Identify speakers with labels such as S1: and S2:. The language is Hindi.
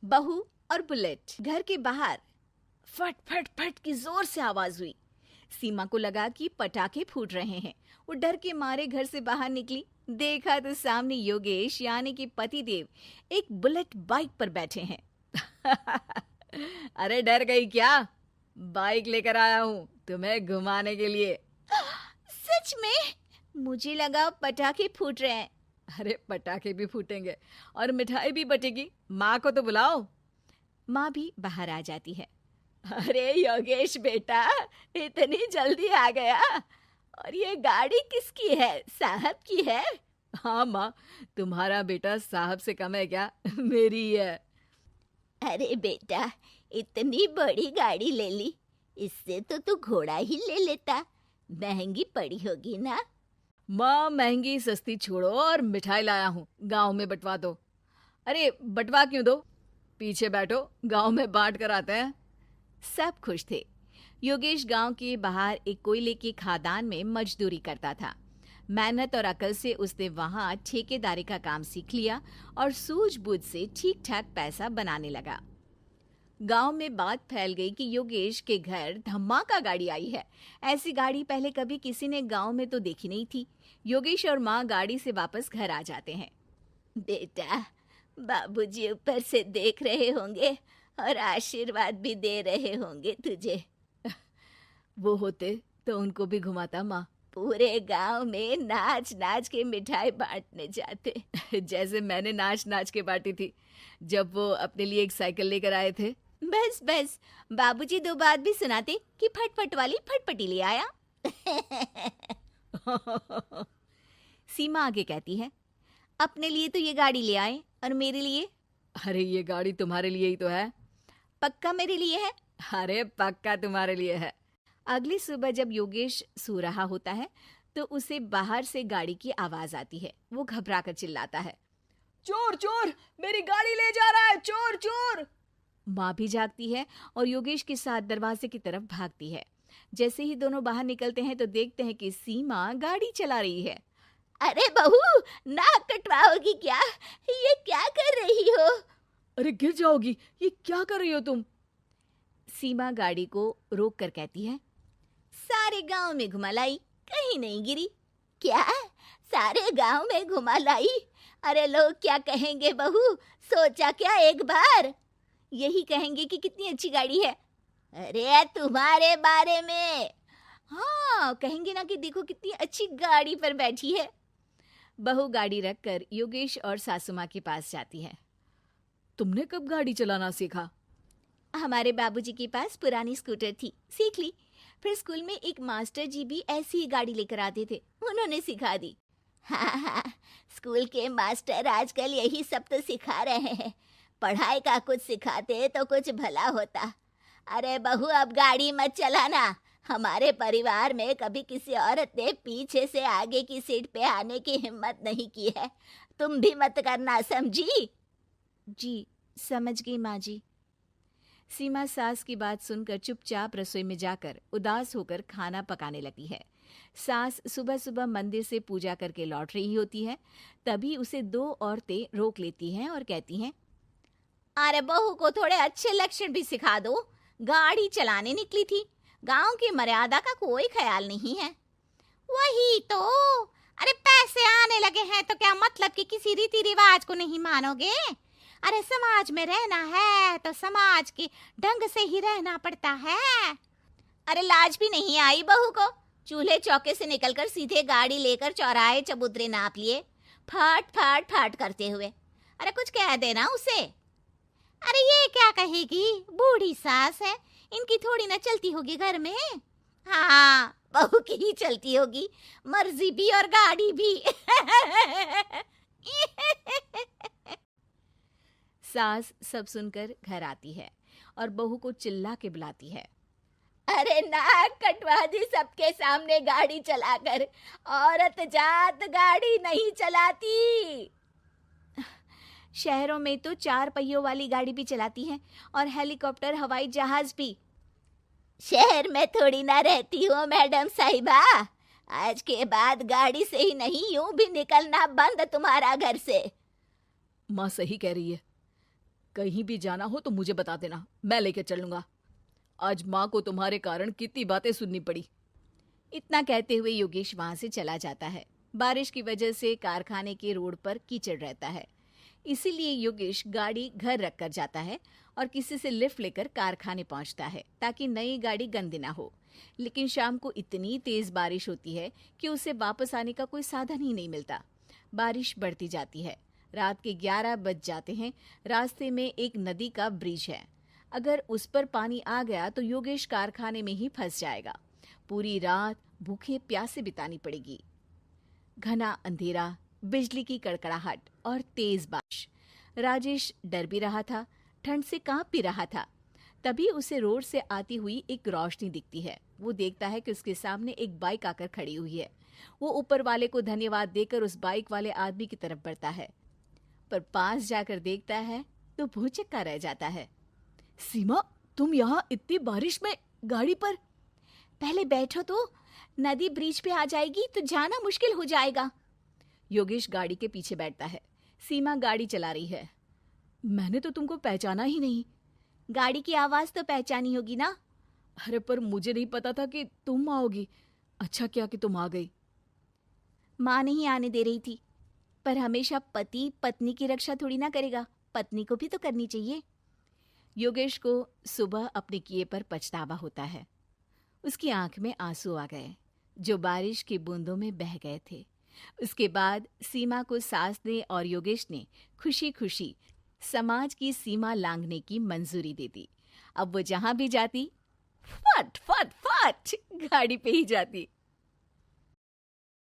S1: बहू और बुलेट। घर के बाहर फट फट फट की जोर से आवाज हुई। सीमा को लगा कि पटाखे फूट रहे हैं। वो डर के मारे घर से बाहर निकली। देखा तो सामने योगेश यानी कि पतिदेव एक बुलेट बाइक पर बैठे हैं। अरे डर गई क्या? बाइक लेकर आया हूँ तुम्हें घुमाने के लिए। सच में? मुझे लगा पटाखे फूट रहे हैं। अरे पटाखे भी फूटेंगे और मिठाई भी बटेगी। माँ को तो बुलाओ। माँ भी बाहर आ जाती है। अरे योगेश बेटा, इतनी जल्दी आ गया? और ये गाड़ी किसकी है? साहब की है? हाँ माँ, तुम्हारा बेटा साहब से कम है क्या? मेरी ही है।
S2: अरे बेटा, इतनी बड़ी गाड़ी ले ली, इससे तो तू घोड़ा ही ले लेता। महंगी पड़ी होगी ना?
S1: माँ महंगी सस्ती छोड़ो और मिठाई लाया हूँ, गांव में बंटवा दो। अरे बंटवा क्यों दो? पीछे बैठो, गांव में बांट कर आते हैं। सब खुश थे। योगेश गांव के बाहर एक कोयले की खदान में मजदूरी करता था। मेहनत और अकल से उसने वहां ठेकेदारी का काम सीख लिया और सूझबूझ से ठीक ठाक पैसा बनाने लगा। गांव में बात फैल गई कि योगेश के घर धमाका गाड़ी आई है। ऐसी गाड़ी पहले कभी किसी ने गांव में तो देखी नहीं थी। योगेश और माँ गाड़ी से वापस घर आ जाते हैं।
S2: बेटा, बाबूजी ऊपर से देख रहे होंगे और आशीर्वाद भी दे रहे होंगे तुझे।
S1: वो होते तो उनको भी घुमाता माँ।
S2: पूरे गांव में नाच नाच के मिठाई बांटने जाते।
S1: जैसे मैंने नाच नाच के बांटी थी जब वो अपने लिए एक साइकिल लेकर आए थे।
S2: बस बस, बाबूजी दो बात भी सुनाते कि फटफट वाली फटपटी ले आया।
S1: सीमा आगे कहती है, अपने लिए तो ये गाड़ी ले आए और मेरे लिए? अरे ये गाड़ी तुम्हारे लिए ही तो है।
S2: पक्का मेरे लिए है?
S1: अरे पक्का तुम्हारे लिए है। अगली सुबह जब योगेश सो रहा होता है तो उसे बाहर से गाड़ी की आवाज आती है। वो घबराकर चिल्लाता है, चोर चोर, मेरी गाड़ी ले जा रहा है, चोर चोर। माँ भी जागती है और योगेश के साथ दरवाजे की तरफ भागती है। जैसे ही दोनों बाहर निकलते हैं तो देखते हैं कि सीमा गाड़ी चला रही है।
S2: अरे बहू, नाक कटवाओगी क्या? ये क्या कर रही हो?
S1: अरे गिर जाओगी, ये क्या कर रही हो तुम? सीमा गाड़ी को रोक कर कहती है,
S2: सारे गांव में घुमा लाई, कहीं नहीं गिरी। क्या? सारे गांव में घुमा लाई? अरे लोग क्या कहेंगे बहू? सोचा क्या एक बार?
S1: यही कहेंगे कि कितनी अच्छी गाड़ी है।
S2: अरे तुम्हारे बारे में।
S1: हाँ, कहेंगे ना कि देखो कितनी अच्छी गाड़ी पर बैठी है। बहू गाड़ी रखकर योगेश और सासू माँ के पास जाती है। तुमने कब गाड़ी चलाना सीखा? हमारे बाबूजी के पास पुरानी स्कूटर थी, सीख ली। फिर स्कूल में एक मास्टर जी भी ऐसी ही गाड़ी लेकर आते थे, उन्होंने सिखा दी।
S2: हाँ हाँ, स्कूल के मास्टर आजकल यही सब तो सिखा रहे हैं। पढ़ाई का कुछ सिखाते तो कुछ भला होता। अरे बहू, अब गाड़ी मत चलाना। हमारे परिवार में कभी किसी औरत ने पीछे से आगे की सीट पे आने की हिम्मत नहीं की है। तुम भी मत करना, समझी?
S1: जी समझ गई माँ जी। सीमा सास की बात सुनकर चुपचाप रसोई में जाकर उदास होकर खाना पकाने लगती है। सास सुबह सुबह मंदिर से पूजा करके लौट रही होती है। तभी उसे दो औरतें रोक लेती हैं और कहती हैं,
S2: अरे बहू को थोड़े अच्छे लक्षण भी सिखा दो। गाड़ी चलाने निकली थी, गांव की मर्यादा का कोई ख्याल नहीं है। वही तो। अरे पैसे आने लगे हैं तो क्या मतलब कि किसी रीति रिवाज को नहीं मानोगे? अरे समाज में रहना है तो समाज के ढंग से ही रहना पड़ता है। अरे लाज भी नहीं आई बहू को? चूल्हे चौके से निकलकर सीधे गाड़ी लेकर चौराहे चबूतरे नाप लिए, फट फट फट करते हुए। अरे कुछ कह देना उसे। अरे ये क्या कहेगी? बूढ़ी सास है, इनकी थोड़ी ना चलती होगी घर में। हाँ, बहू की ही चलती होगी, मर्जी भी और गाड़ी भी।
S1: सास सब सुनकर घर आती है और बहू को चिल्ला के बुलाती है,
S2: अरे नाक कटवा दी सबके सामने गाड़ी चलाकर। औरत जात गाड़ी नहीं चलाती।
S1: शहरों में तो 4 पहियों वाली गाड़ी भी चलाती हैं और हेलीकॉप्टर, हवाई जहाज भी।
S2: शहर में थोड़ी ना रहती हो मैडम साहिबा। आज के बाद गाड़ी से ही नहीं, यूं भी निकलना बंद तुम्हारा घर से।
S1: माँ सही कह रही है, कहीं भी जाना हो तो मुझे बता देना, मैं लेके चलूंगा। आज माँ को तुम्हारे कारण कितनी बातें सुननी पड़ी।
S2: इतना कहते हुए योगेश वहां से चला जाता है। बारिश की वजह से कारखाने के रोड पर कीचड़ रहता है, इसीलिए योगेश गाड़ी घर रख कर जाता है और किसी से लिफ्ट लेकर कारखाने पहुंचता है ताकि नई गाड़ी गंदी ना हो। लेकिन शाम को इतनी तेज बारिश होती है कि उसे वापस आने का कोई साधन ही नहीं मिलता। बारिश बढ़ती जाती है। रात के 11 बज जाते हैं। रास्ते में एक नदी का ब्रिज है। अगर उस पर पानी आ गया तो योगेश कारखाने में ही फंस जाएगा। पूरी रात भूखे प्यासे बितानी पड़ेगी। घना अंधेरा, बिजली की कड़कड़ाहट और तेज बारिश। राजेश डर भी रहा था, ठंड से कांप भी रहा था। तभी उसे रोड से आती हुई एक रोशनी दिखती है। वो देखता है कि उसके सामने एक बाइक आकर खड़ी हुई है। वो ऊपर वाले को धन्यवाद देकर उस बाइक वाले आदमी की तरफ बढ़ता है, पर पास जाकर देखता है तो भौचक्का रह जाता है।
S1: सीमा, तुम यहाँ इतनी बारिश में गाड़ी पर?
S2: पहले बैठो तो, नदी ब्रिज पे आ जाएगी तो जाना मुश्किल हो जाएगा।
S1: योगेश गाड़ी के पीछे बैठता है। सीमा गाड़ी चला रही है। मैंने तो तुमको पहचाना ही नहीं।
S2: गाड़ी की आवाज तो पहचानी होगी ना?
S1: अरे पर मुझे नहीं पता था कि तुम आओगी। अच्छा किया कि तुम आ गई।
S2: माँ नहीं आने दे रही थी, पर हमेशा पति पत्नी की रक्षा थोड़ी ना करेगा, पत्नी को भी तो करनी चाहिए।
S1: योगेश को सुबह अपने किए पर पछतावा होता है। उसकी आंख में आंसू आ गए जो बारिश की बूंदों में बह गए थे। उसके बाद सीमा को सास ने और योगेश ने खुशी खुशी समाज की सीमा लांघने की मंजूरी दे दी। अब वो जहां भी जाती फट फट फट गाड़ी पे ही जाती।